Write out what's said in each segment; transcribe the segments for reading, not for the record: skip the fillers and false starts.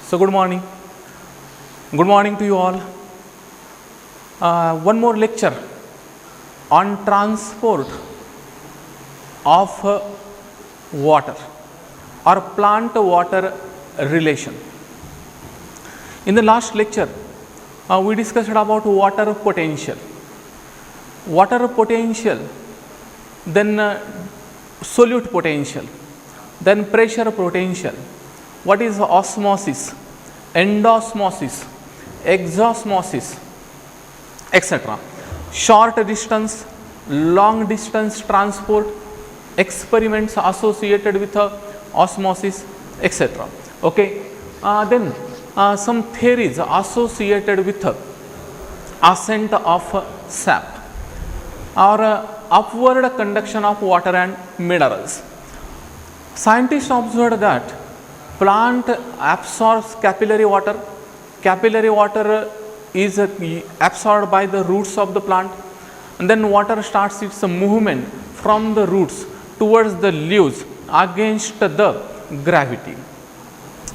So good morning. Good morning to you all. One more lecture on transport of water or plant water relation. In the last lecture, we discussed about water potential. Water potential, then solute potential, then pressure potential. What is osmosis, endosmosis, exosmosis, etc. Short distance, long distance transport, experiments associated with osmosis, etc. Okay. Then some theories associated with ascent of sap or upward conduction of water and minerals. Scientists observed that plant absorbs capillary water. Capillary water is absorbed by the roots of the plant, and then water starts its movement from the roots towards the leaves against the gravity.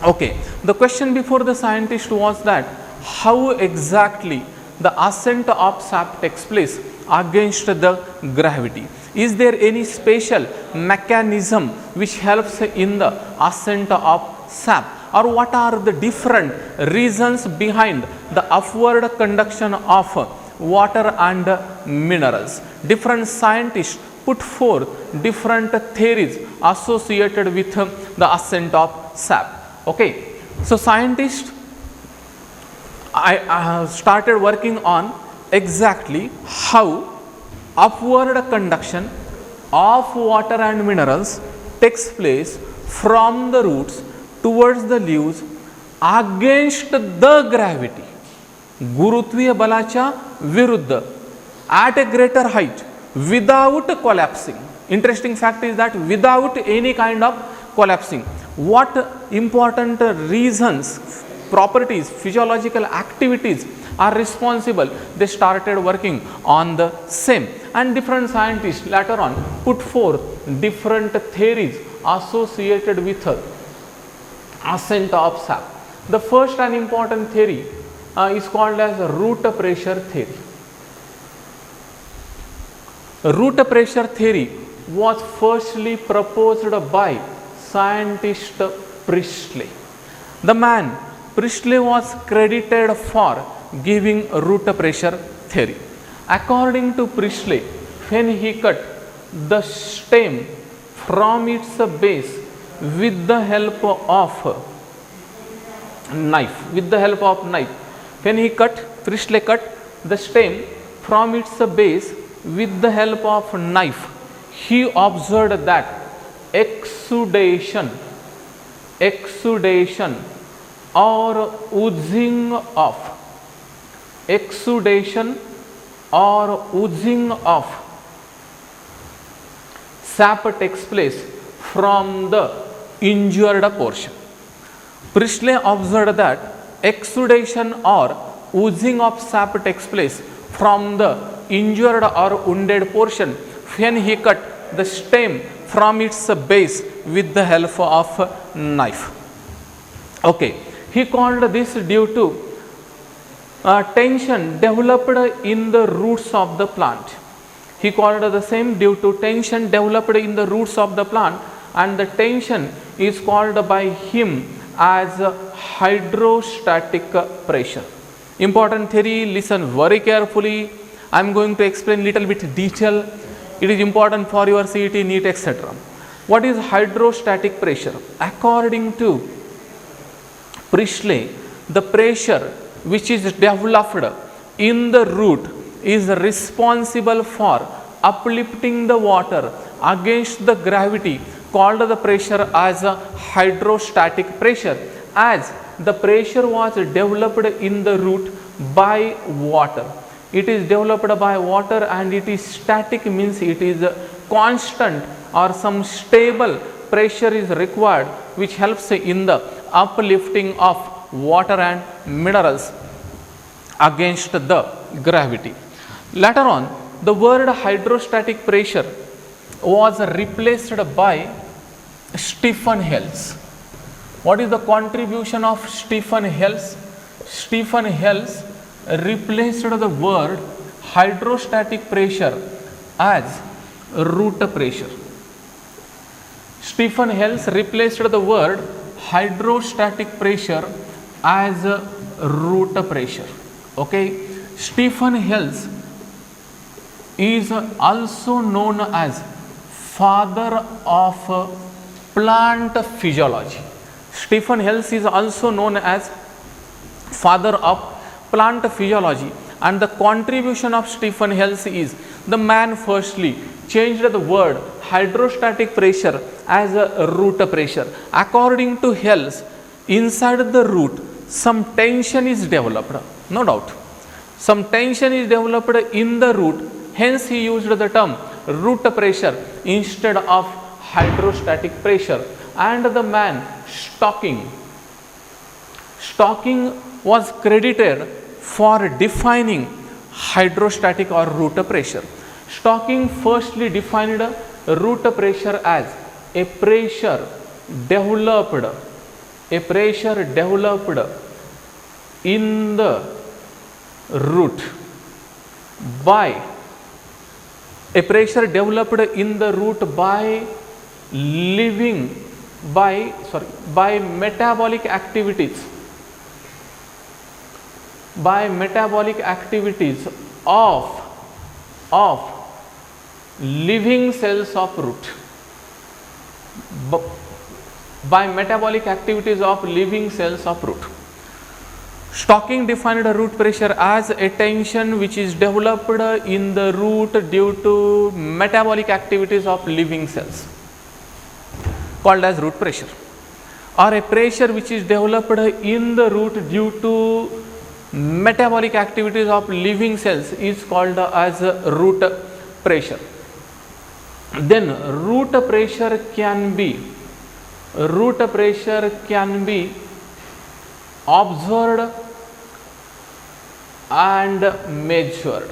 Okay. The question before the scientist was that how exactly the ascent of sap takes place against the gravity. Is there any special mechanism which helps in the ascent of sap, or what are the different reasons behind the upward conduction of water and minerals? Different scientists put forth different theories associated with the ascent of sap. Okay. So scientists I started working on exactly how upward conduction of water and minerals takes place from the roots towards the leaves against the gravity, गुरुत्वीय बलाच्या विरुद्ध, at a greater height, without collapsing. Interesting fact is that without any kind of collapsing. What important reasons, properties, physiological activities are responsible? They started working on the same, and different scientists later on put forth different theories associated with ascent of sap. The first and important theory is called as root pressure theory. Root pressure theory was firstly proposed by scientist Priestley. The man Priestley was credited for giving root pressure theory. According to Priestley, when he cut the stem from its base with the help of knife, when he Priestley cut the stem from its base with the help of knife, he observed that exudation or oozing of sap takes place from the injured portion. Priestley observed that exudation or oozing of sap takes place from the injured or wounded portion when he cut the stem from its base with the help of knife. Okay. He called this due to tension developed in the roots of the plant. He called the same due to tension developed in the roots of the plant, and the tension is called by him as hydrostatic pressure. Important theory, listen very carefully. I am going to explain little bit detail. It is important for your CET, NEET, etc. What is hydrostatic pressure? According to Priestley, the pressure which is developed in the root is responsible for uplifting the water against the gravity, called the pressure as a hydrostatic pressure, as the pressure was developed in the root by water. It is developed by water and it is static, means it is constant or some stable pressure is required, which helps in the uplifting of water and minerals against the gravity. Later on, the word hydrostatic pressure was replaced by Stephen Hales. What is the contribution of Stephen Hales? Stephen Hales replaced the word hydrostatic pressure as root pressure. Stephen Hales replaced the word hydrostatic pressure as root pressure. Okay, Stephen Hales is also known as father of plant physiology. Stephen Hales is also known as father of plant physiology, and the contribution of Stephen Hales is the man firstly changed the word hydrostatic pressure as a root pressure. According to Hales, inside the root some tension is developed, no doubt. Some tension is developed in the root, hence he used the term root pressure instead of hydrostatic pressure. And the man Stocking was credited for defining hydrostatic or root pressure. Stocking firstly defined root pressure as a pressure developed in the root by metabolic activities of living cells of root. By metabolic activities of living cells of root. Stocking defined a root pressure as a tension which is developed in the root due to metabolic activities of living cells, called as root pressure, or a pressure which is developed in the root due to metabolic activities of living cells is called as root pressure. Then root pressure can be observed and measured.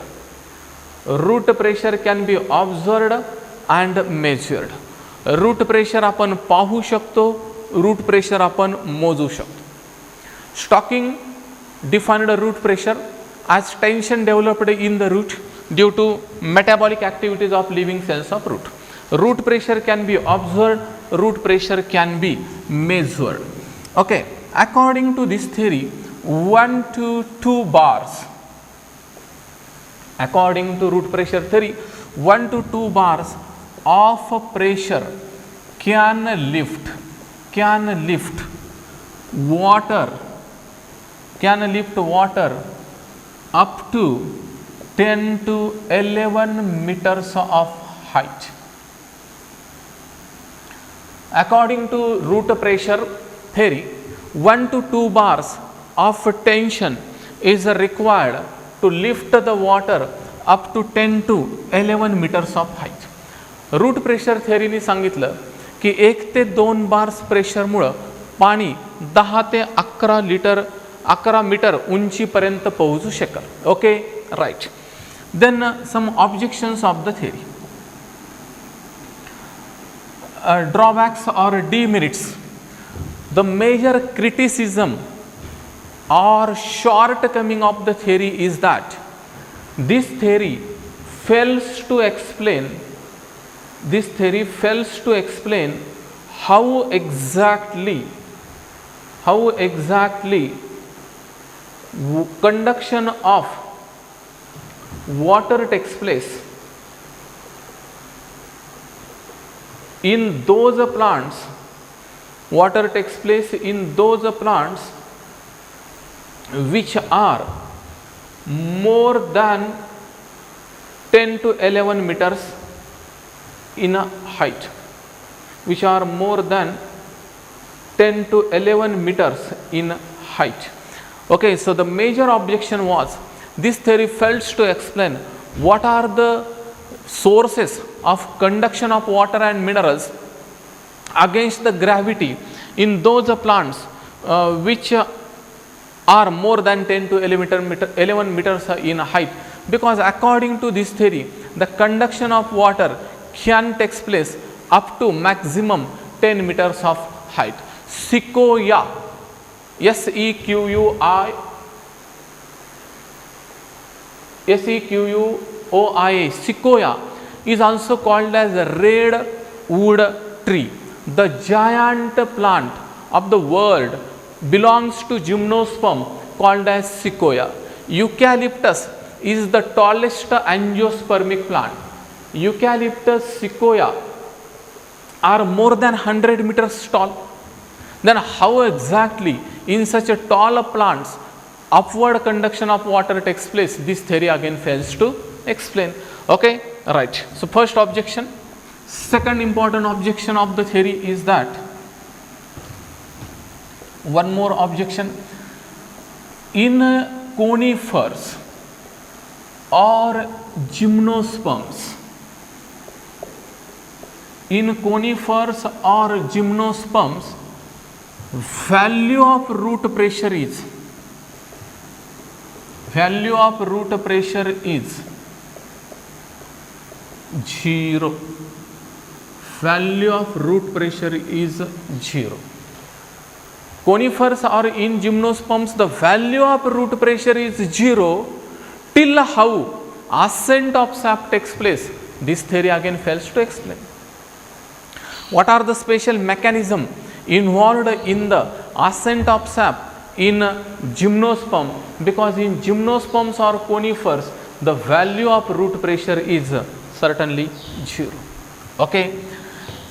Root pressure can be observed and measured. Root pressure आपण पाहू शकतो, root pressure आपण मोजू शकतो. Stocking defined root pressure as tension developed in the root due to metabolic activities of living cells of root. Root pressure can be observed, root pressure can be measured. Okay, according to this theory, 1 to 2 bars, according to root pressure theory, 1 to 2 bars of pressure can lift water up to 10 to 11 meters of height. According to root pressure theory, 1 to 2 bars of tension is required to lift the water up to 10 to 11 meters of height. Root pressure थेअरीने सांगितलं की 1 ते 2 bars प्रेशरमुळं पाणी 10 ते 11 metre उंचीपर्यंत पोहोचू शकेल. Okay, right. Then some objections of the theory. Drawbacks or demerits. The major criticism or shortcoming of the theory is that this theory fails to explain how exactly conduction of water takes place in those plants. Water takes place in those plants which are more than 10 to 11 meters in a height, which are more than 10 to 11 meters in height. Okay, so the major objection was this theory fails to explain what are the sources of conduction of water and minerals against the gravity in those plants which are more than 10 to 11 meters in height, because according to this theory the conduction of water can take place up to maximum 10 meters of height. Sequoia, Sequoia, Sequoia is also called as a redwood tree. The giant plant of the world belongs to gymnosperm called as Sequoia. Eucalyptus is the tallest angiospermic plant. Eucalyptus, Sequoia are more than 100 meters tall. Then how exactly in such a tall plants upward conduction of water takes place? This theory again fails to explain. Okay, right. So first objection. Second important objection of the theory is that, one more objection, in conifers or gymnosperms, value of root pressure is zero. Value of root pressure is zero. Conifers or in gymnosperms, the value of root pressure is zero till how ascent of sap takes place. This theory again fails to explain. What are the special mechanism involved in the ascent of sap in gymnosperm? Because in gymnosperms or conifers, the value of root pressure is certainly zero. Okay.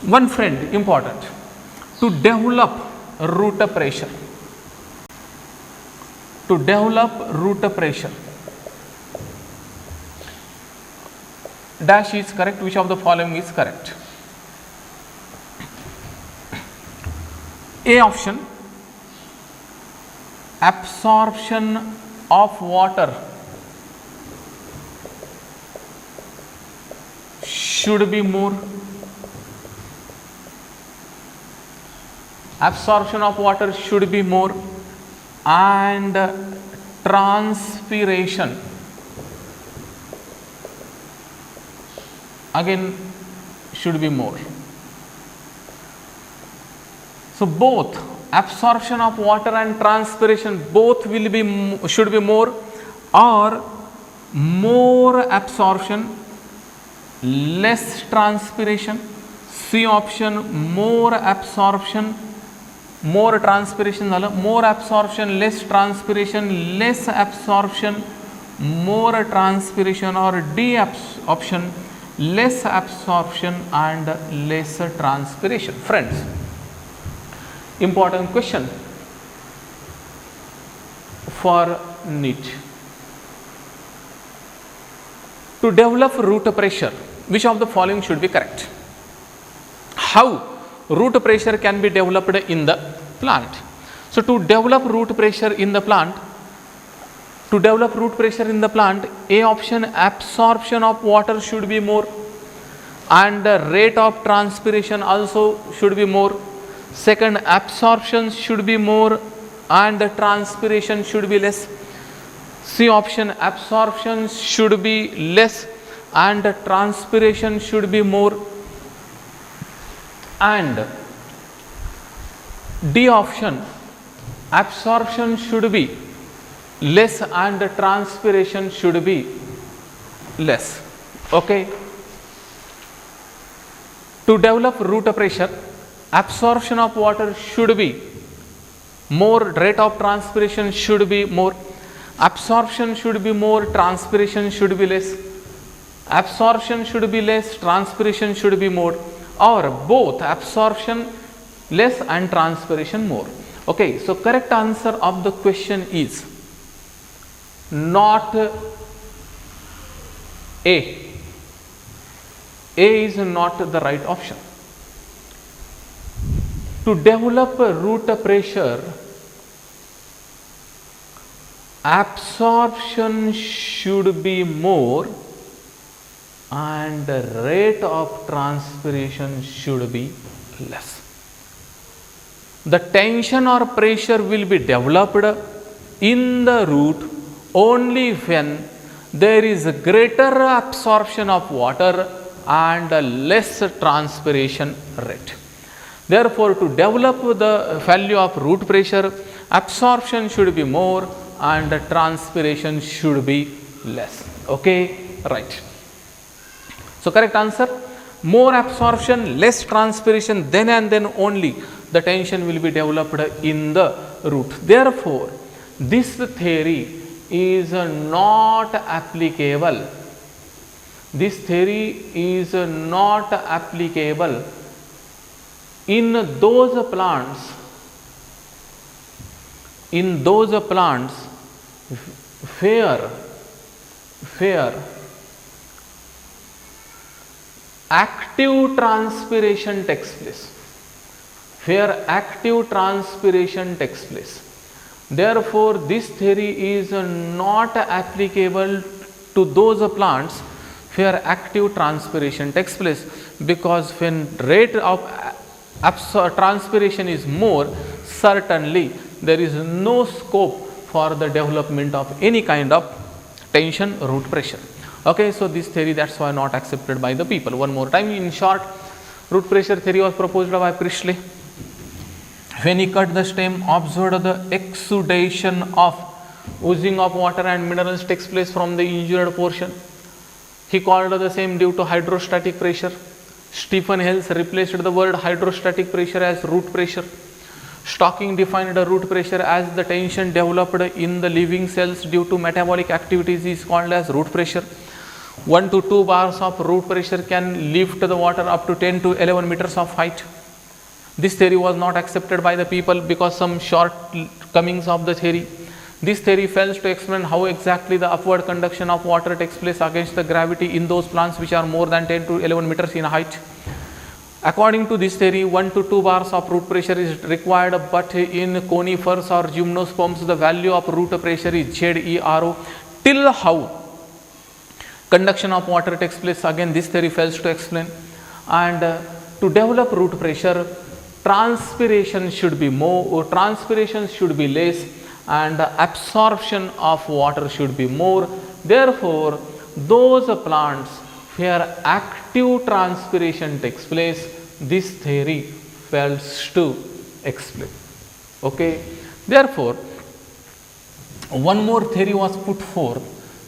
One friend, important, to develop root pressure, dash is correct. Which of the following is correct? A option, absorption of water should be more. Absorption of water should be more, and transpiration again should be more. So both absorption of water and transpiration both will be should be more, or more absorption, less transpiration. C option, more absorption, more transpiration झालं, more absorption, less transpiration, less absorption, more transpiration, or D option, less absorption and less transpiration. Friends, important question for NEET. To develop root pressure, which of the following should be correct? How root pressure can be developed in the plant? So to develop root pressure in the plant, A option, absorption of water should be more, and the rate of transpiration also should be more. Second, absorption should be more and the transpiration should be less. C option, absorption should be less and the transpiration should be more. And D option, absorption should be less and the transpiration should be less. Okay. To develop root pressure, absorption of water should be more, rate of transpiration should be more. Absorption should be more, transpiration should be less. Absorption should be less, transpiration should be more, or both absorption less and transpiration more. Okay, so correct answer of the question is not A. A is not the right option. To develop root pressure, absorption should be more and the rate of transpiration should be less. The tension or pressure will be developed in the root only when there is a greater absorption of water and a less transpiration rate. Therefore, to develop the value of root pressure, absorption should be more and transpiration should be less. Okay, right. So, correct answer, more absorption, less transpiration, then and then only the tension will be developed in the root. Therefore, this theory is not applicable. This theory is not applicable in those plants where active transpiration takes place. Therefore, this theory is not applicable to those plants where active transpiration takes place, because when rate of transpiration is more, certainly there is no scope for the development of any kind of tension root pressure. Okay, so this theory, that's why not accepted by the people. One more time, in short, root pressure theory was proposed by Priestley. When he cut the stem, observed the exudation of oozing of water and minerals takes place from the injured portion. He called the same due to hydrostatic pressure. Stephen Hales replaced the word hydrostatic pressure as root pressure. Stocking defined the root pressure as the tension developed in the living cells due to metabolic activities is called as root pressure. 1 to 2 bars of root pressure can lift the water up to 10 to 11 meters of height. This theory was not accepted by the people because some shortcomings of the theory. This theory fails to explain how exactly the upward conduction of water takes place against the gravity in those plants which are more than 10 to 11 meters in height. According to this theory, 1 to 2 bars of root pressure is required, but in conifers or gymnosperms, the value of root pressure is ZERO. Till how conduction of water takes place, again this theory fails to explain. And to develop root pressure, transpiration should be more, or transpiration should be less, and absorption of water should be more. Therefore, those plants where active transpiration takes place, this theory fails to explain. Okay. Therefore, one more theory was put forth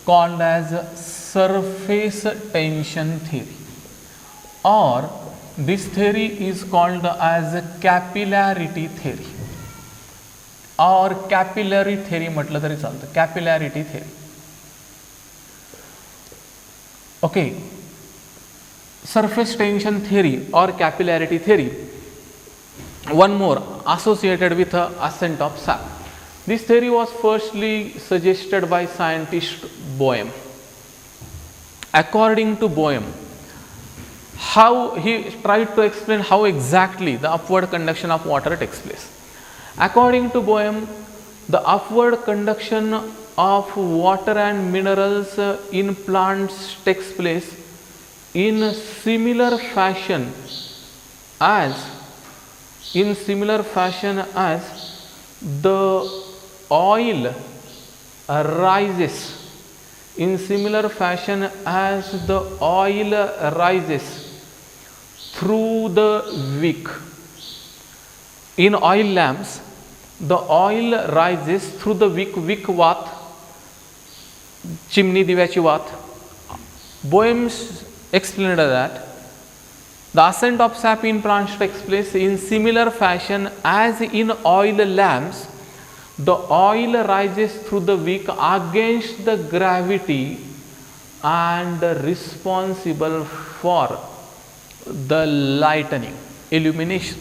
called as surface tension theory, or this theory is called as capillarity theory, or capillary theory म्हटलं तरी चालतं, capillarity theory. Okay, surface tension theory or capillarity theory. One more, associated with ascent of sap. This theory was firstly suggested by scientist Boehm. According to Boehm, how he tried to explain how exactly the upward conduction of water takes place. According to Boehm, the upward conduction of water and minerals in plants takes place in similar fashion as the oil rises, in similar fashion as the oil rises through the wick. In oil lamps, the oil rises through the wick वात, chimney दिव्याची वात. Boehm explained that the ascent of sap in plants takes place in similar fashion as in oil lamps. The oil rises through the wick against the gravity and responsible for the lightening, illumination.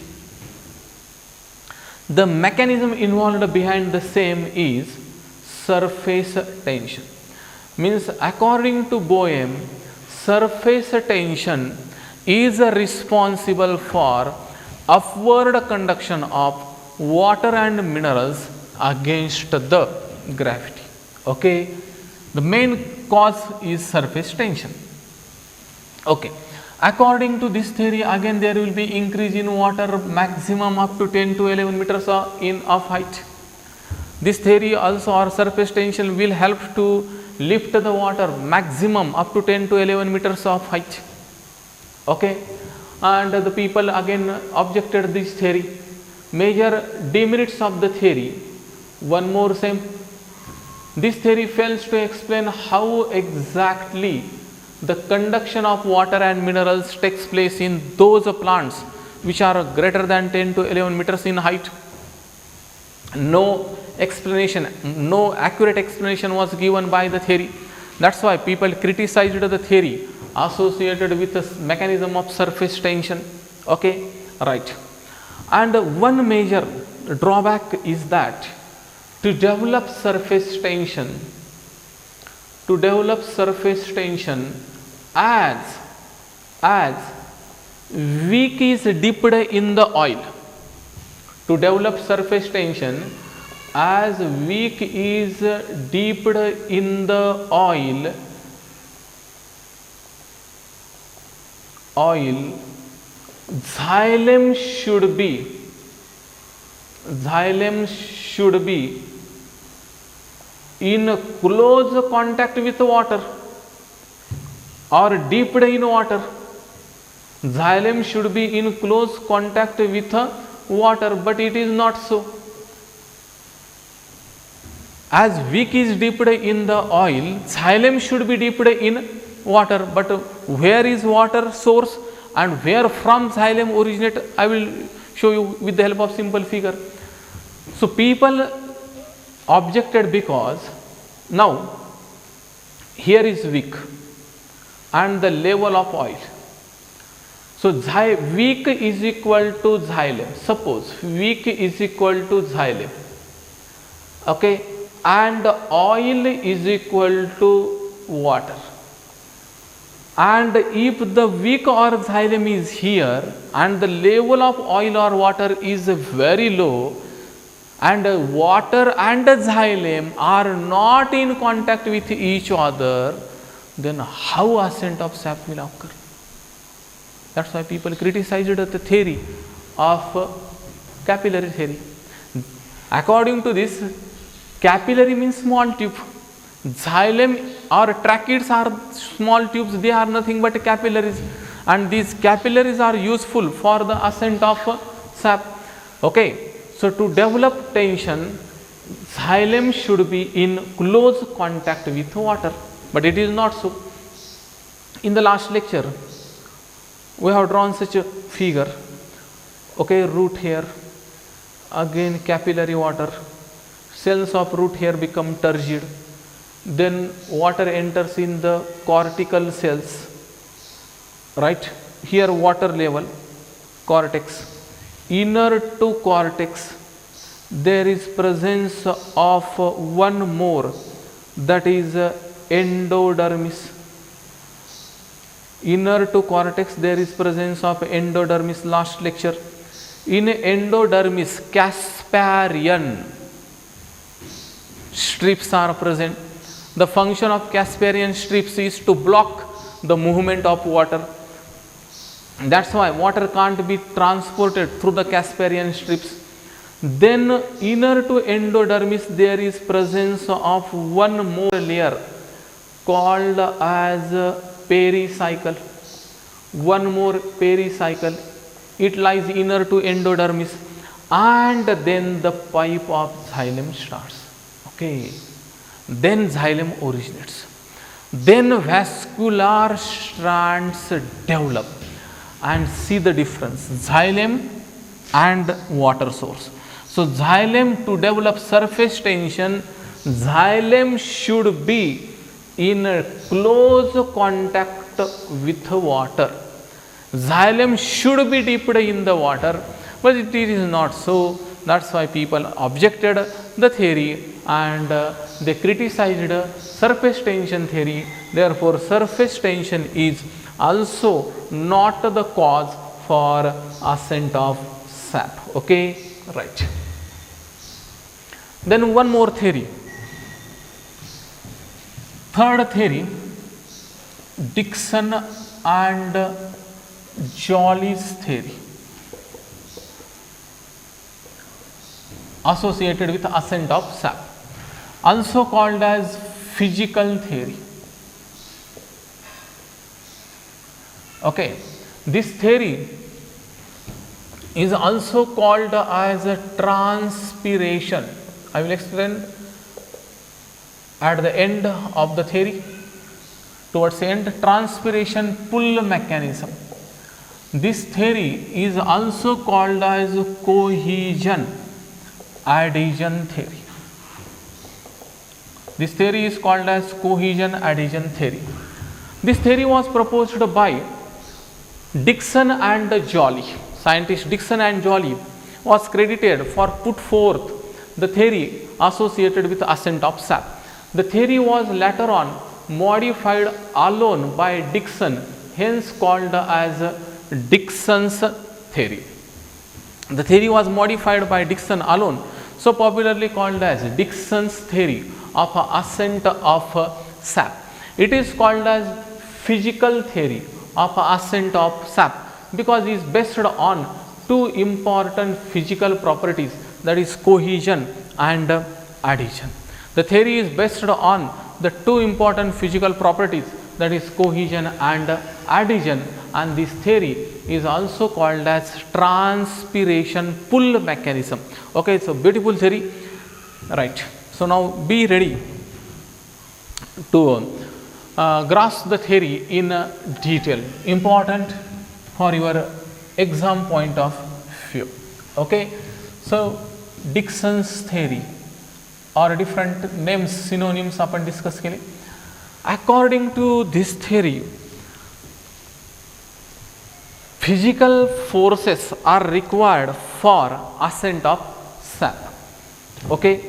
The mechanism involved behind the same is surface tension. Means according to Boehm, surface tension is responsible for upward conduction of water and minerals against the gravity. Okay, the main cause is surface tension. Okay, according to this theory, again there will be increase in water maximum up to 10 to 11 meters of height. This theory also, or surface tension, will help to lift the water maximum up to 10 to 11 meters of height. Okay, and the people again objected this theory. Major demerits of the theory. One more same. This theory fails to explain how exactly the conduction of water and minerals takes place in those plants which are greater than 10 to 11 meters in height. No explanation, no accurate explanation was given by the theory. That's why people criticized the theory associated with the mechanism of surface tension. Okay, right. And one major drawback is that to develop surface tension, as wick is dipped in the oil. To develop surface tension, as wick is dipped in the oil, xylem should be in close contact with water or dipped in water. Xylem should be in close contact with water, but it is not so. As wick is dipped in the oil, xylem should be dipped in water, but where is water source and where from xylem originate, I will show you with the help of simple figure. So people objected because now here is wick and the level of oil. So wick is equal to xylem. Suppose wick is equal to xylem, okay, and oil is equal to water. And if the wick or xylem is here and the level of oil or water is very low, and water and xylem are not in contact with each other, then how ascent of sap will occur? That's why people criticized the theory of capillary theory. According to this, capillary means small tube. Xylem or tracheids are small tubes, they are nothing but capillaries, and these capillaries are useful for the ascent of sap. Okay. So to develop tension, xylem should be in close contact with water, but it is not so. In the last lecture, we have drawn such a figure. Okay, root hair, again capillary water, cells of root hair become turgid, then water enters in the cortical cells, right? Here water level, cortex. Inner to cortex, there is presence of one more, that is endodermis. Inner to cortex, there is presence of endodermis. Last lecture, in endodermis, Casparian strips are present. The function of Casparian strips is to block the movement of water. That's why water can't be transported through the Casparian strips. Then inner to endodermis, there is presence of one more layer called as pericycle. One more pericycle, it lies inner to endodermis, and then the pipe of xylem starts. Okay, then xylem originates. Then vascular strands develop. And see the difference, xylem and water source. So xylem, to develop surface tension, xylem should be in a close contact with water. Xylem should be dipped in the water, but it is not so. That's why people objected the theory and they criticized surface tension theory. Therefore, surface tension is also not the cause for ascent of sap. Okay, right. Then one more theory. Third theory, Dickson and Joly's theory, associated with ascent of sap, also called as physical theory. Okay, This theory is also called as a transpiration. I will explain at the end of the theory. Towards the end, transpiration pull mechanism. This theory is also called as cohesion adhesion theory. This theory is called as cohesion adhesion theory. This theory was proposed by Dickson and Joly. Scientist Dickson and Joly was credited for put forth the theory associated with ascent of sap. The theory was later on modified alone by Dickson, hence called as Dickson's theory. The theory was modified by Dickson alone, so popularly called as Dickson's theory of ascent of sap. It is called as physical theory of ascent of sap because it is based on two important physical properties, that is cohesion and adhesion. The theory is based on the two important physical properties, that is cohesion and adhesion, and this theory is also called as transpiration pull mechanism. Okay, it's a beautiful theory, right? So now be ready to grasp the theory in detail, important for your exam point of view. Okay, so Dickson's theory or different names, synonyms आपण discuss केले. According to this theory, physical forces are required for ascent of sap. Okay,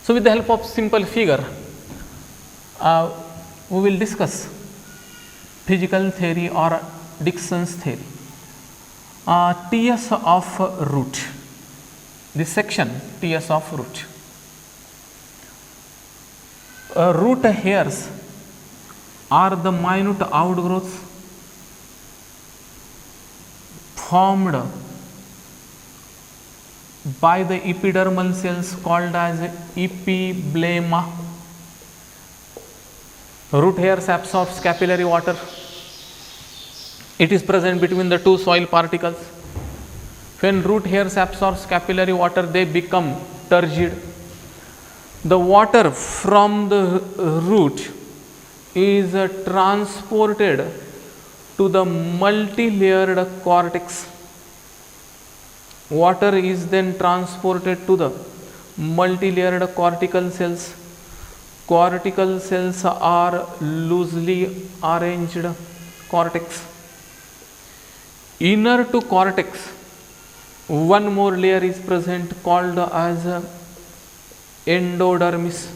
so with the help of simple figure, we will discuss physical theory or Dickson's theory. Ts of root, this section Ts of root. Root hairs are the minute outgrowths formed by the epidermal cells called as epiblema. Root hairs absorbs capillary water. It is present between the two soil particles. When root hairs absorbs capillary water, they become turgid. The water from the root is transported to the multi-layered cortex. Water is then transported to the multi-layered cortical cells. Cortical cells are loosely arranged cortex. Inner to cortex, one more layer is present called as endodermis.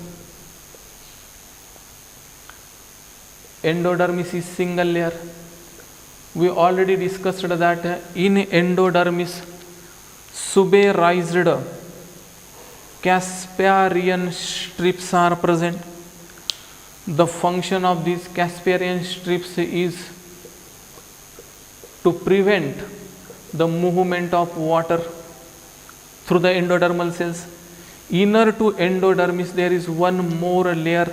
Endodermis is single layer. We already discussed that in endodermis, suberized Casparian strips are present. The function of these Casparian strips is to prevent the movement of water through the endodermal cells. Inner to endodermis, there is one more layer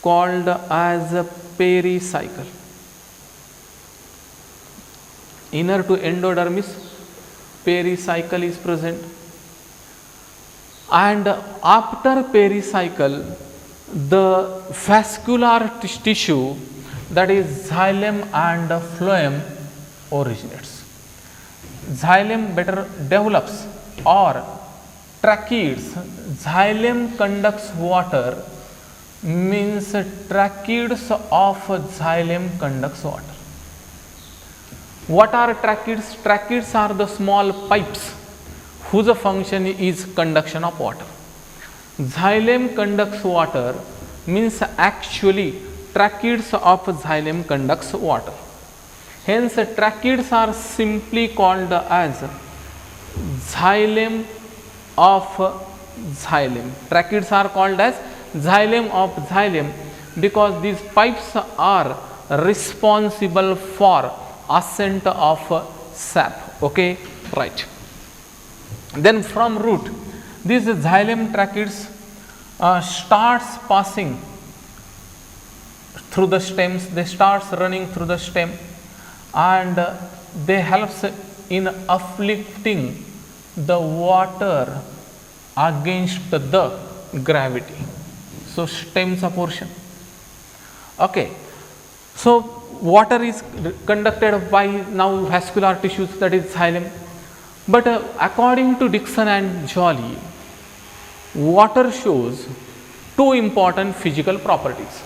called as a pericycle. Inner to endodermis, pericycle is present, and after pericycle, the vascular tissue, that is xylem and phloem, originates. Xylem better develops, or tracheids. Xylem conducts water means tracheids of xylem conducts water. What are tracheids? Tracheids are the small pipes whose function is conduction of water. Xylem conducts water means actually tracheids of xylem conducts water. Hence tracheids are simply called as xylem of xylem. Tracheids are called as xylem of xylem because these pipes are responsible for ascent of sap. Okay, right. Then from root, this xylem tracheids starts passing through the stems, they starts running through the stem, and they helps in uplifting the water against the gravity. So stem's a portion. Okay, so water is conducted by now vascular tissues, that is xylem. But according to Dickson and Joly, water shows two important physical properties.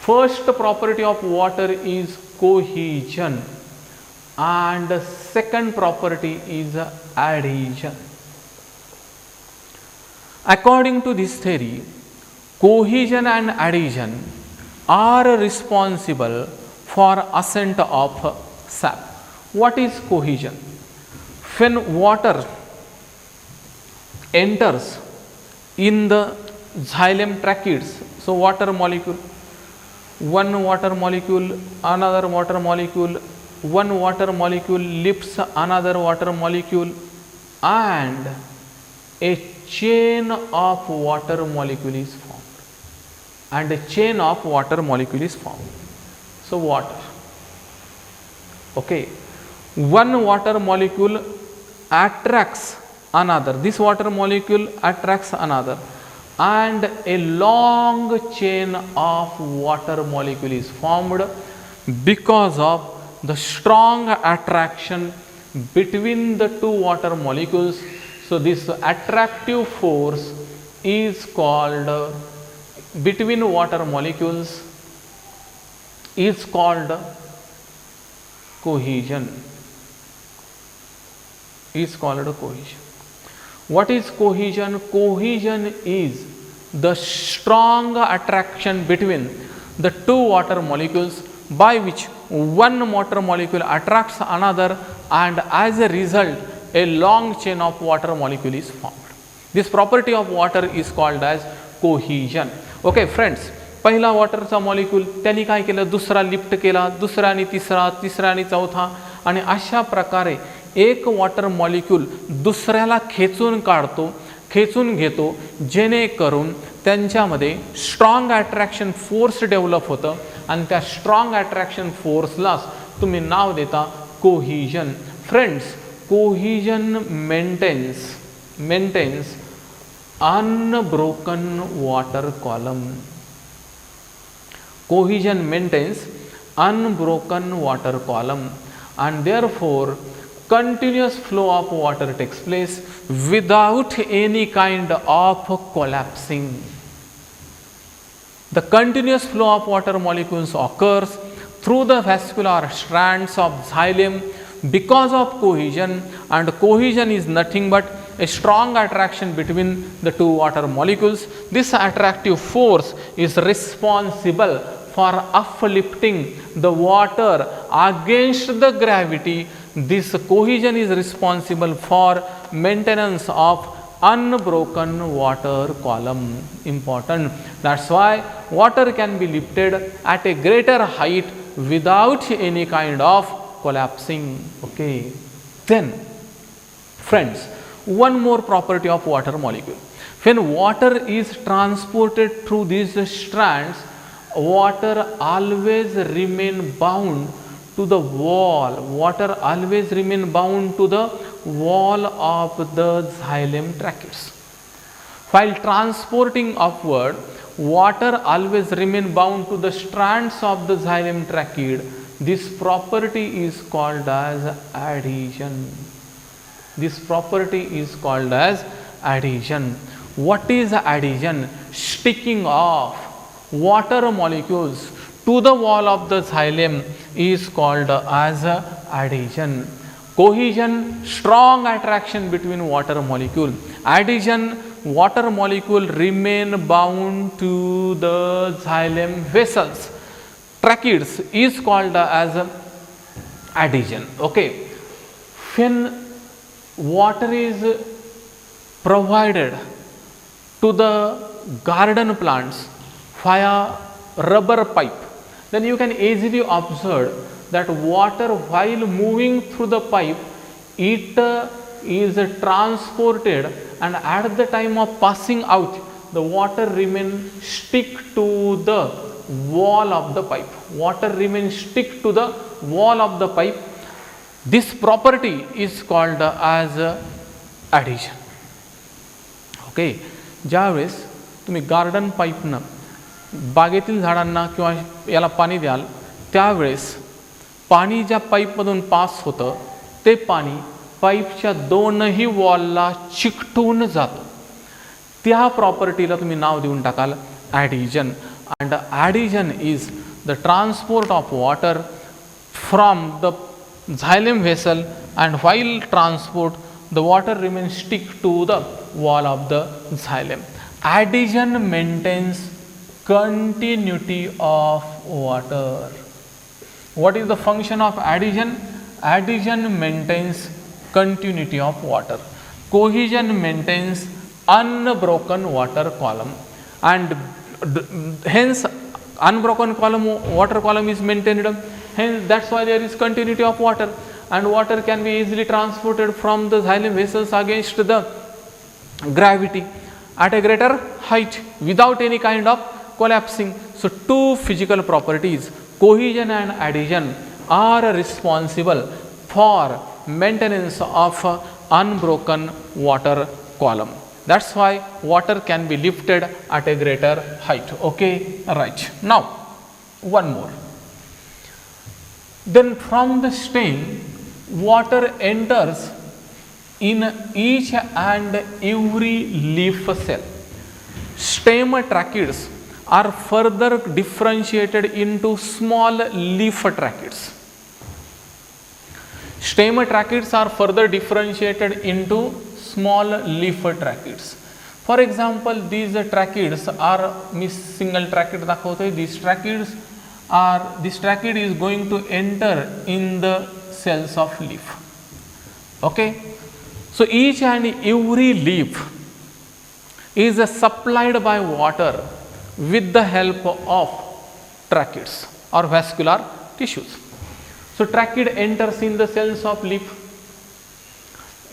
First property of water is cohesion, and the second property is adhesion. According to this theory, cohesion and adhesion are responsible for ascent of sap. What is cohesion? When water enters in the xylem tracheids, so water molecule, one water molecule, another water molecule, one water molecule lifts another water molecule, and a chain of water molecule is formed, and a chain of water molecule is formed. So water, okay, one water molecule attracts another, this water molecule attracts another, and a long chain of water molecule is formed because of the strong attraction between the two water molecules. So this attractive force is called between water molecules is called cohesion. Is called cohesion. What is cohesion? Cohesion is the strong attraction between the two water molecules by which one water molecule attracts another, and as a result a long chain of water molecule is formed. This property of water is called as cohesion. Okay friends, पहिला वॉटरचा molecule त्यांनी काय केलं, दुसरा lift केला, दुसऱ्याने तिसरा, तिसऱ्याने चौथा, आणि अशा प्रकारे एक वॉटर मॉलिक्यूल दुसऱ्याला खेचून काढतो, खेचून घेतो, जेणेकरून त्यांच्यामध्ये स्ट्रॉंग अट्रॅक्शन फोर्स डेव्हलप होतं, आणि त्या स्ट्रॉंग अट्रॅक्शन फोर्सलाच तुम्ही नाव देता cohesion. Friends, cohesion maintains unbroken water column. Cohesion maintains unbroken water column, and therefore continuous flow of water takes place without any kind of collapsing. The continuous flow of water molecules occurs through the vascular strands of xylem because of cohesion, and cohesion is nothing but a strong attraction between the two water molecules. This attractive force is responsible for uplifting the water against the gravity. This cohesion is responsible for maintenance of unbroken water column. Important. That's why water can be lifted at a greater height without any kind of collapsing. Okay. Then, friends, one more property of water molecule. When water is transported through these strands, water always remain bound to the wall. Water always remain bound to the wall of the xylem tracheids. While transporting upward, water always remain bound to the strands of the xylem tracheid. This property is called as adhesion. This property is called as adhesion. What is adhesion? Sticking of water molecules to the wall of the xylem is called as adhesion. Cohesion, strong attraction between water molecule. Adhesion, water molecule remain bound to the xylem vessels, tracheids, is called as adhesion. Okay. When water is provided to the garden plants via rubber pipe, then you can easily observe that water, while moving through the pipe, it is transported, and at the time of passing out, the water remain stick to the wall of the pipe. Water remains stick to the wall of the pipe. This property is called as adhesion. Okay, ज्यावेळेस तुम्ही garden पाईपनं बागेतील झाडांना किंवा याला पाणी द्याल त्यावेळेस पाणी ज्या पाईपमधून पास होतं ते पाणी पाईपच्या दोनही वॉलला चिकटून जातं. त्या प्रॉपर्टीला तुम्ही नाव देऊन टाकाल adhesion. And adhesion is the transport of water from the xylem vessel, and while transport the water remains stick to the wall of the xylem. Adhesion maintains continuity of water. What is the function of adhesion? Adhesion maintains continuity of water. Cohesion maintains unbroken water column, and hence unbroken column, water column is maintained. Hence that's why there is continuity of water, and water can be easily transported from the xylem vessels against the gravity at a greater height without any kind of collapsing. So two physical properties, cohesion and adhesion, are responsible for maintenance of unbroken water column. That's why water can be lifted at a greater height. Okay, right. Now one more. Then from the stem, water enters in each and every leaf cell. Stem tracheids are further differentiated into small leaf tracheids. Stem tracheids are further differentiated into small leaf tracheids. For example, these tracheids are, me single tracheid दाखवतोय. These tracheids are, this tracheid is going to enter in the cells of leaf. Okay, so each and every leaf is supplied by water with the help of tracheids or vascular tissues. So tracheid enters in the cells of leaf.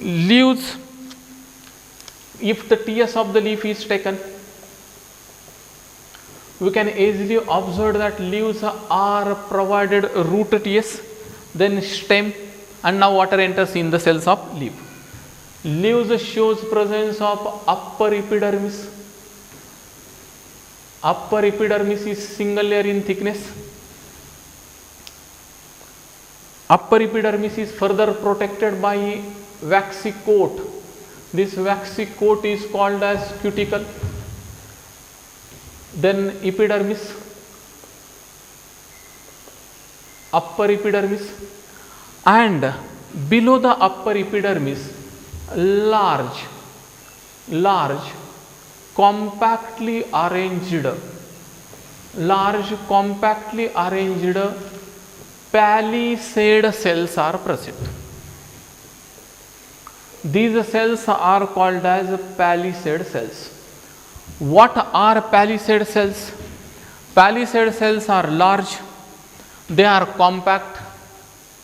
Leaves, if the TS of the leaf is taken, we can easily observe that leaves are provided root TS, then stem, and now water enters in the cells of leaf. Leaves shows presence of upper epidermis. Upper epidermis is single layer in thickness. Upper epidermis is further protected by waxy coat. This waxy coat is called as cuticle. Then epidermis, upper epidermis, and below the upper epidermis, large compactly arranged palisade cells are present. These cells are called as palisade cells. What are palisade cells? Palisade cells are large, they are compact,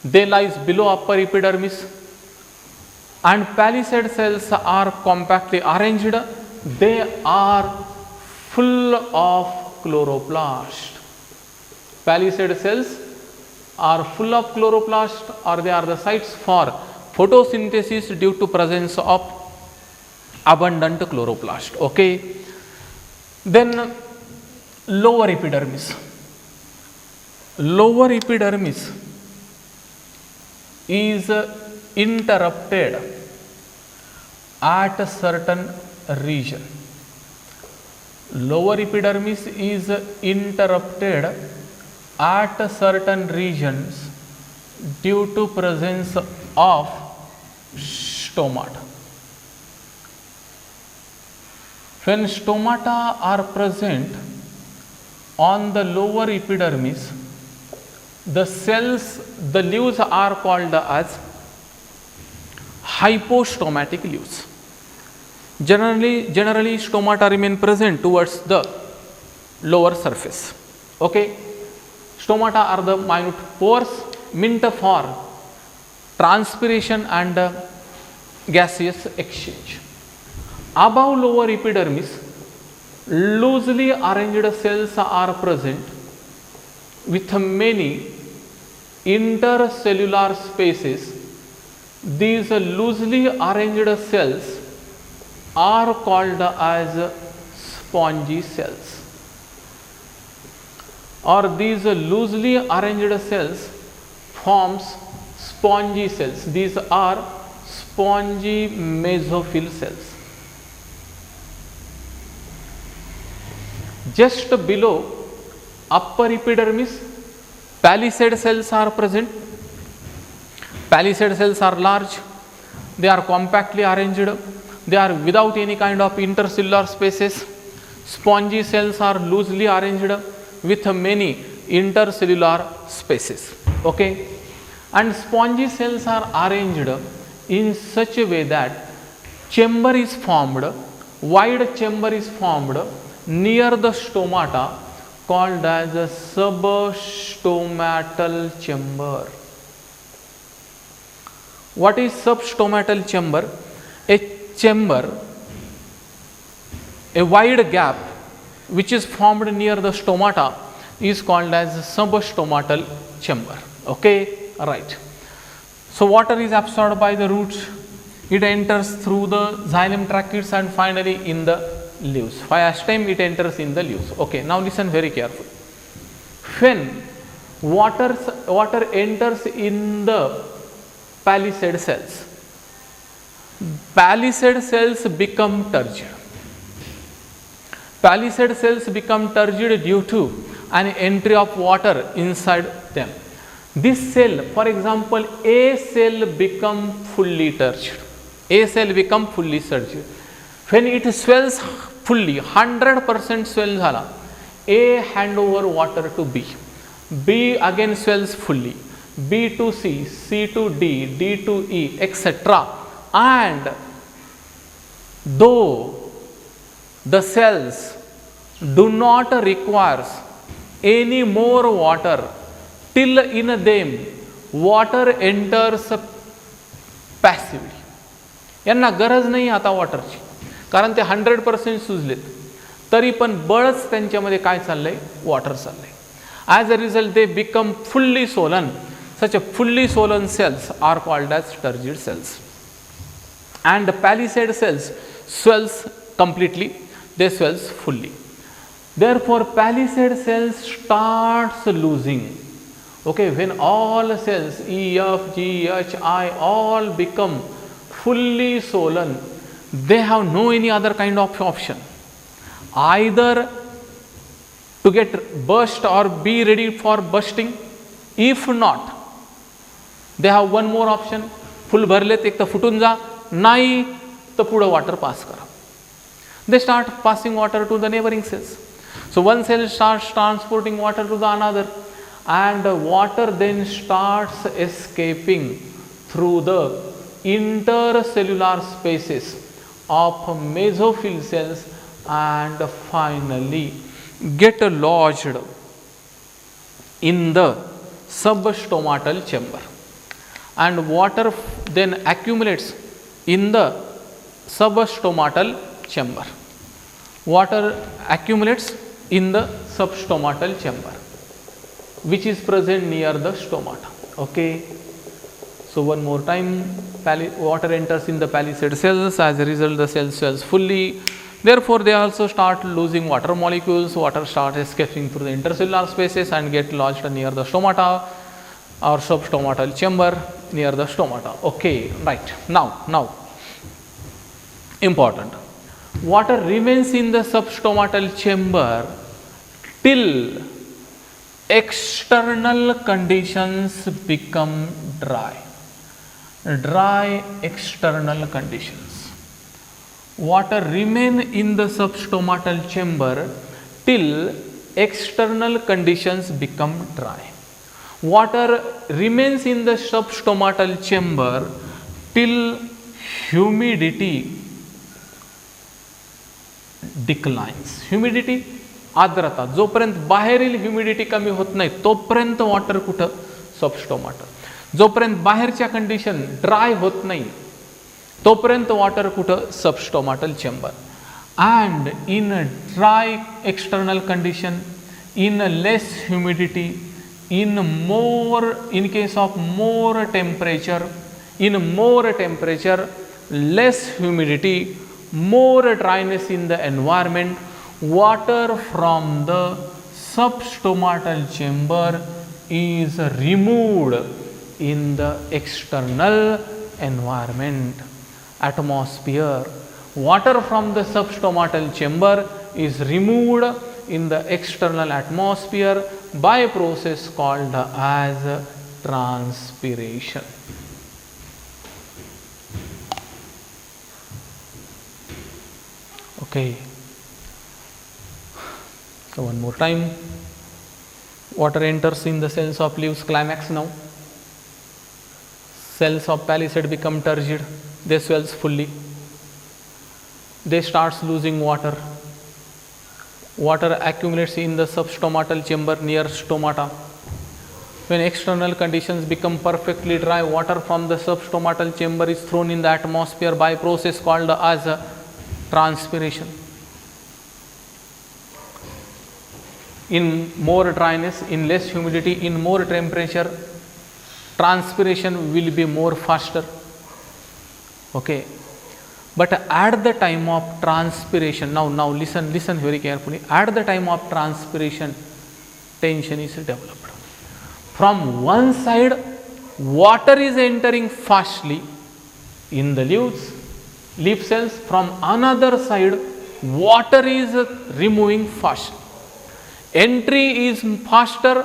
they lies below upper epidermis, and palisade cells are compactly arranged, they are full of chloroplast. Palisade cells are full of chloroplast, or they are the sites for photosynthesis due to presence of abundant chloroplast. Okay. Then lower epidermis. Lower epidermis is interrupted at a certain region. Lower epidermis is interrupted at certain regions due to presence of stomata. When stomata are present on the lower epidermis, the cells, the leaves are called as hypostomatic leaves. Generally stomata remain present towards the lower surface. Okay, stomata are the minute pores meant for transpiration and gaseous exchange. Above lower epidermis, loosely arranged cells are present with many intercellular spaces. These loosely arranged cells are called as spongy cells, or these loosely arranged cells forms spongy cells. These are spongy mesophyll cells. Just below upper epidermis, palisade cells are present. Palisade cells are large, they are compactly arranged, they are without any kind of intercellular spaces. Spongy cells are loosely arranged with many intercellular spaces. Okay, and spongy cells are arranged in such a way that chamber is formed, wide chamber is formed near the stomata, called as a substomatal chamber. What is substomatal chamber? A chamber, a wide gap which is formed near the stomata is called as substomatal chamber. Okay, right. So water is absorbed by the roots, it enters through the xylem tracheids and finally in the leaves. Via stem it enters in the leaves. Okay, now listen very carefully. When water enters in the palisade cells become turgid. Palisade cells become turgid due to an entry of water inside them. This cell, for example, A cell become fully turgid. A cell become fully turgid. When it swells fully, 100% swell झाला, A hand over water to B. B again swells fully. B to C, C to D, D to E, etc. And though the cells do not require any more water, till in them water enters passively. यांना गरज नाही आता वॉटरची, कारण ते 100% सुजलेत, तरी पण बळच त्यांच्यामध्ये काय चाललंय, वॉटर चाललंय. As a result they become fully swollen. Such a fully swollen cells are called as turgid cells. And the palisade cells swells completely, they swells fully. Therefore palisade cells starts losing. Okay, when all cells E, F, G, H, I all become fully swollen, they have no any other kind of option, either to get burst or be ready for bursting. If not, they have one more option, full भरलेत एक तर फुटून जा, नाही तर पुढे water pass करा. They start passing water to the neighboring cells. So one cell starts transporting water to the another, and water then starts escaping through the intercellular spaces of mesophyll cells and finally get lodged in the substomatal chamber, and water then accumulates in the substomatal chamber. Water accumulates in the substomatal chamber, which is present near the stomata. Okay, so one more time, water enters in the palisade cells. As a result, the cell swells fully. Therefore, they also start losing water molecules. Water starts escaping through the intercellular spaces and get lodged near the stomata or substomatal chamber near the stomata. Okay, right. Now, important. Water remains in the substomatal chamber till external conditions become dry. Dry external conditions. Water remain in the substomatal chamber till external conditions become dry. Water remains in the substomatal chamber till humidity declines. Humidity, आर्द्रता, जोपर्यंत बाहेरील humidity कमी होत नाही तोपर्यंत water कुठं, सबस्टोमाटल. जोपर्यंत बाहेरच्या कंडिशन ड्राय होत नाही तोपर्यंत वॉटर कुठं, सबस्टोमाटल chamber. and in a dry external condition, in a less humidity, in case of more temperature, less humidity, more dryness in the environment, water from the substomatal chamber is removed in the external environment, atmosphere. Water from the substomatal chamber is removed in the external atmosphere by a process called as transpiration. Okay. So one more time. Water enters in the cells of leaves, climax now. Cells of palisade become turgid, they swells fully. They starts losing water. Water accumulates in the substomatal chamber near stomata. When external conditions become perfectly dry, water from the substomatal chamber is thrown in the atmosphere by a process called as transpiration. In more dryness, in less humidity, in more temperature, transpiration will be more faster. Okay. But at the time of transpiration, now listen very carefully. At the time of transpiration, tension is developed. From one side, water is entering fastly in the leaf cells. From another side, water is removing fast. Entry is faster,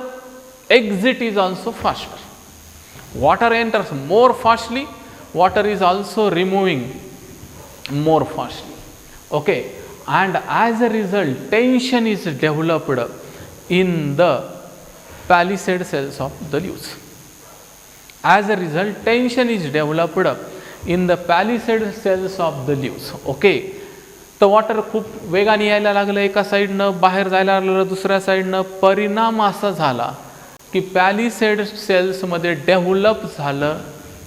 exit is also faster. Water enters more fastly, water is also removing more fastly. Okay, and as a result, tension is developed in the palisade cells of the leaves. As a result, tension is developed in the palisade cells of the leaves. Okay, तर water खूप वेगाने यायला लागलं, एका साईडनं बाहेर जायला लागलं, दुसऱ्या साईडनं. परिणाम असा झाला की पॅलिसेड सेल्समध्ये डेव्हलप झालं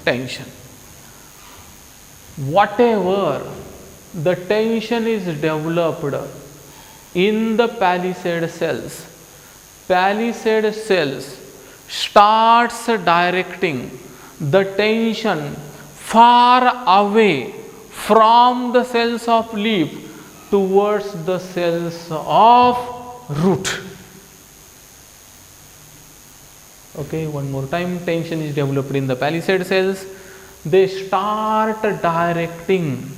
tension. Whatever the tension is developed in the palisade cells starts directing the tension far away from the cells of leaf towards the cells of root. Okay, one more time. Tension is developed in the palisade cells. They start directing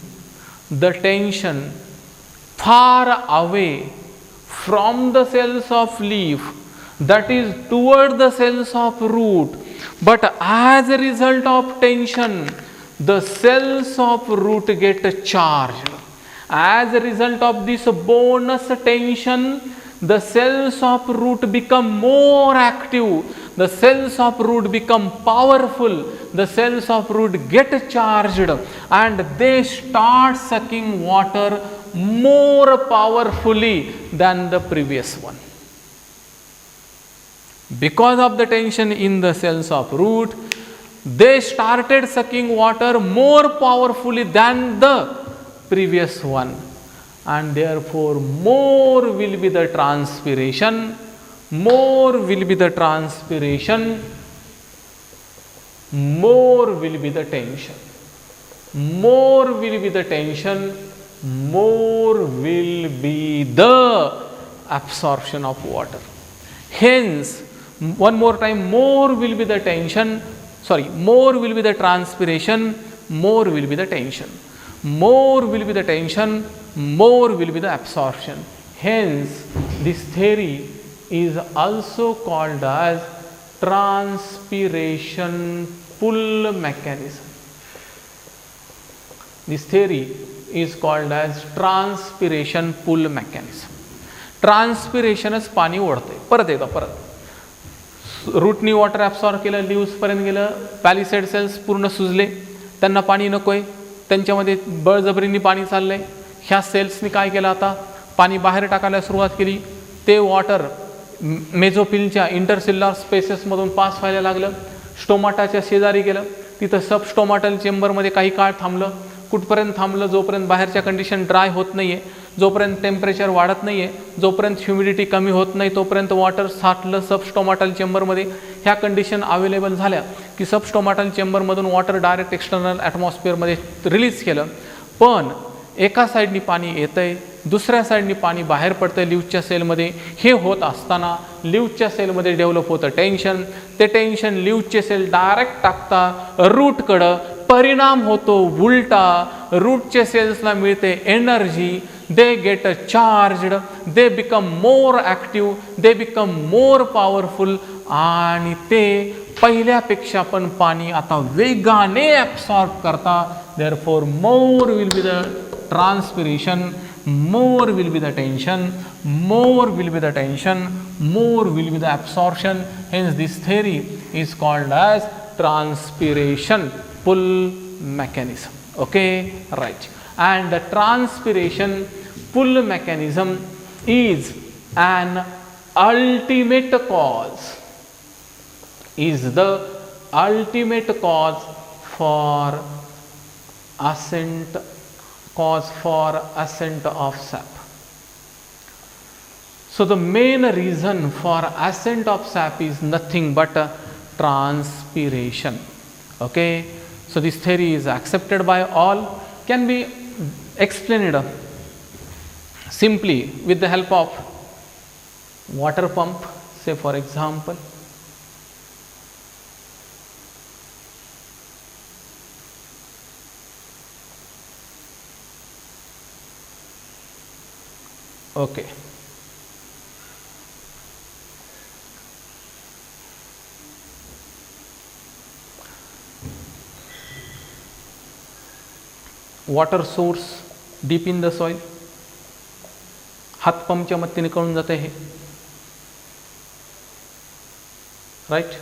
the tension far away from the cells of leaf, that is toward the cells of root. But as a result of tension, the cells of root get charged. As a result of this bonus tension, the cells of root become more active, the cells of root become powerful, the cells of root get charged, and they start sucking water more powerfully than the previous one. Because of the tension in the cells of root, they started sucking water more powerfully than the previous one, and therefore more will be the transpiration, more will be the transpiration, more will be the tension, more will be the tension, more will be the absorption of water. Hence, one more time, more will be the tension, more will be the transpiration, more will be the tension, more will be the tension, more will be the absorption. Hence, this theory is also called as transpiration pull mechanism. This theory is called as transpiration pull mechanism. ट्रान्सपिरेशनच पाणी ओढते. परत एकदा रूटनी water absorb केलं, लिव्सपर्यंत गेलं, पॅलिसेड sales पूर्ण सुजले, त्यांना पाणी नको आहे, त्यांच्यामध्ये बळजबरीने पाणी चाललं आहे. ह्या सेल्सनी काय केलं, आता पाणी बाहेर टाकायला सुरुवात केली. ते वॉटर मेझोफिलच्या इंटरसेल्युलर स्पेसेसमधून पास व्हायला लागलं, स्टोमाटाच्या शेजारी गेलं, तिथं सबस्टोमाटल चेंबरमध्ये काही काळ थांबलं. कुठपर्यंत थांबलं, जोपर्यंत बाहेरच्या कंडिशन ड्राय होत नाही आहे जोपर्यंत टेम्परेचर वाढत नाही आहे, जोपर्यंत ह्युमिडिटी कमी होत नाही, तोपर्यंत वॉटर साठलं सबस्टोमाटल चेंबरमध्ये. ह्या कंडिशन अवेलेबल झाल्या की सबस्टोमाटल चेंबरमधून वॉटर डायरेक्ट एक्सटर्नल ॲटमॉस्फिअरमध्ये रिलीज केलं. पण एका साईडनी पाणी येतं आहे, दुसऱ्या साईडनी पाणी बाहेर पडतं लिव्हच्या सेलमध्ये. हे होत असताना लिव्हच्या सेलमध्ये डेव्हलप होतं टेन्शन. ते टेन्शन लिव्हचे सेल डायरेक्ट टाकता रूटकडं. परिणाम होतो उलटा. रूटचे सेल्सला मिळते energy. They get charged, they become more active, they become more powerful. आणि ते पहिल्यापेक्षा पण पाणी आता वेगाने ॲब्सॉर्ब करता. Therefore more will be the transpiration, more will be the tension, more will be the tension, more will be the absorption. Hence this theory is called as transpiration pull mechanism. Okay, right. And the transpiration pull mechanism is an ultimate cause, is the ultimate cause for ascent of sap. So the main reason for ascent of sap is nothing but transpiration. Okay, so this theory is accepted by all, can be explained simply with the help of water pump. Say for example, okay, water source deep in the soil, हात पंपच्या मदतीने कळून जाते हे, right.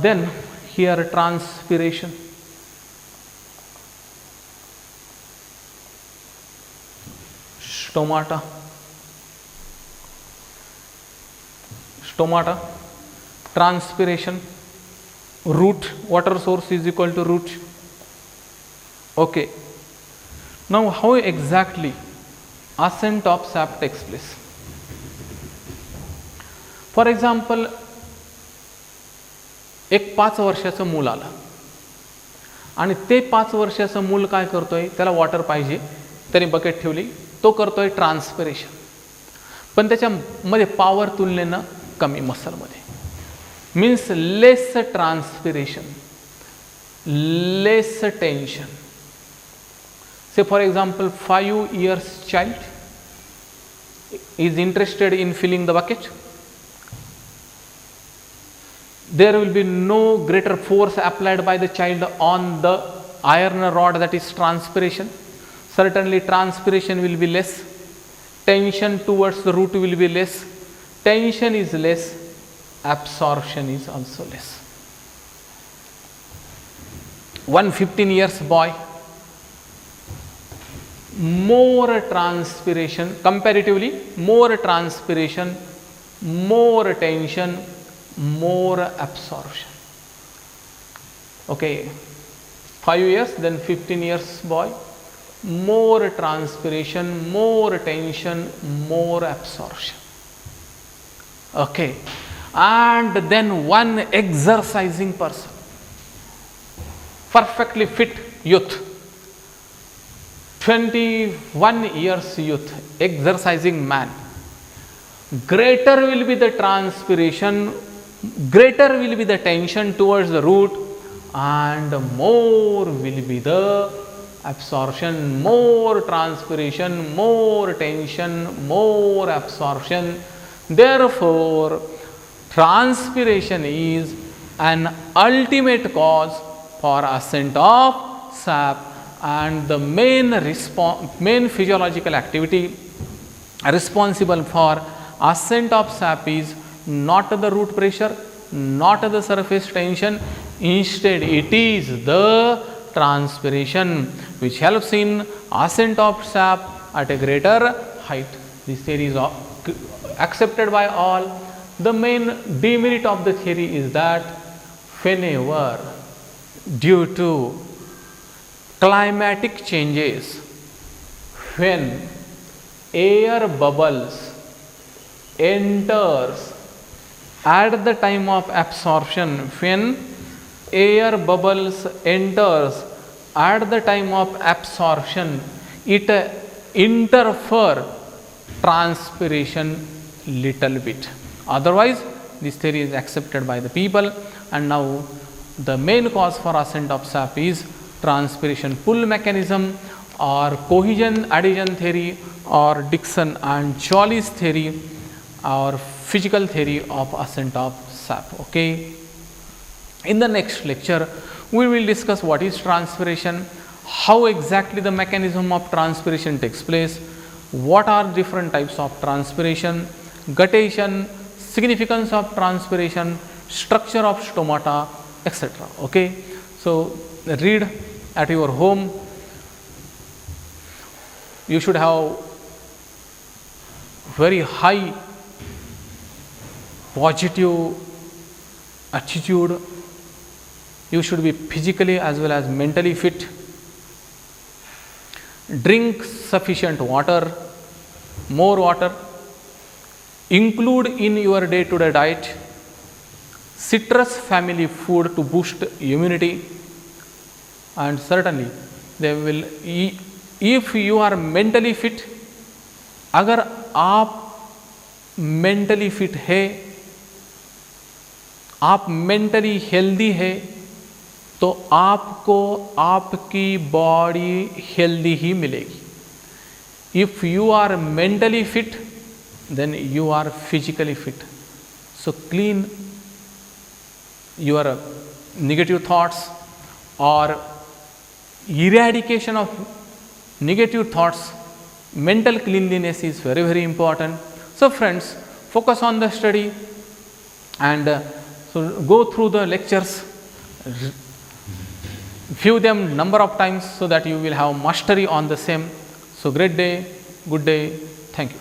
Then here transpiration, stomata, transpiration, root, water source is equal to root. Okay, now how exactly ascent of sap takes place? For example, एक 5 वर्षाचं मूल आलं आणि ते 5 वर्षाचं मूल काय करतोय, त्याला वॉटर पाहिजे, त्याने बकेट ठेवली, तो करतोय ट्रान्सपिरेशन. पण त्याच्यामध्ये पॉवर तुलनेनं कमी मसलमध्ये, means less transpiration, less tension. Say for example 5 years child is interested in filling the bucket. There will be no greater force applied by the child on the iron rod, that is transpiration. Certainly transpiration will be less, tension towards the root will be less, tension is less, absorption is also less. 15 years boy, more transpiration, comparatively more transpiration, more tension, more absorption. Okay, 5 years, then 15 years boy, more transpiration, more tension, more absorption. Okay, and then one exercising person, perfectly fit youth, 21 years youth, exercising man, greater will be the transpiration, greater will be the tension towards the root, and more will be the absorption. More transpiration, more tension, more absorption. Therefore transpiration is an ultimate cause for ascent of sap, and the main physiological activity responsible for ascent of sap is not the root pressure, not the surface tension, instead it is the transpiration which helps in ascent of sap at a greater height. This theory is accepted by all. The main demerit of the theory is that whenever due to climatic changes when air bubbles enters at the time of absorption, when air bubbles enters at the time of absorption, it interfere transpiration little bit. Otherwise, this theory is accepted by the people. And now the main cause for ascent of sap is transpiration pull mechanism, or cohesion adhesion theory, or Dickson and Jolly's theory, or physical theory of ascent of sap. Okay. In the next lecture, we will discuss what is transpiration, how exactly the mechanism of transpiration takes place, what are different types of transpiration, guttation, significance of transpiration, structure of stomata, etc. Okay. So, read at your home. You should have very high positive attitude. You should be physically as well as mentally fit. Drink sufficient water, more water. Include in your day-to-day diet citrus family food to boost immunity, and certainly they will, if you are mentally fit, अगर आप mentally fit है, आप mentally healthy है, तो आपको आपकी body healthy ही मिलेगी. If you are mentally fit, then you are physically fit. So, clean your negative thoughts, or eradication of negative thoughts. Mental cleanliness is very, very important. So, friends, focus on the study and so go through the lectures, view them number of times so that you will have mastery on the same. So, great day, good day, thank you.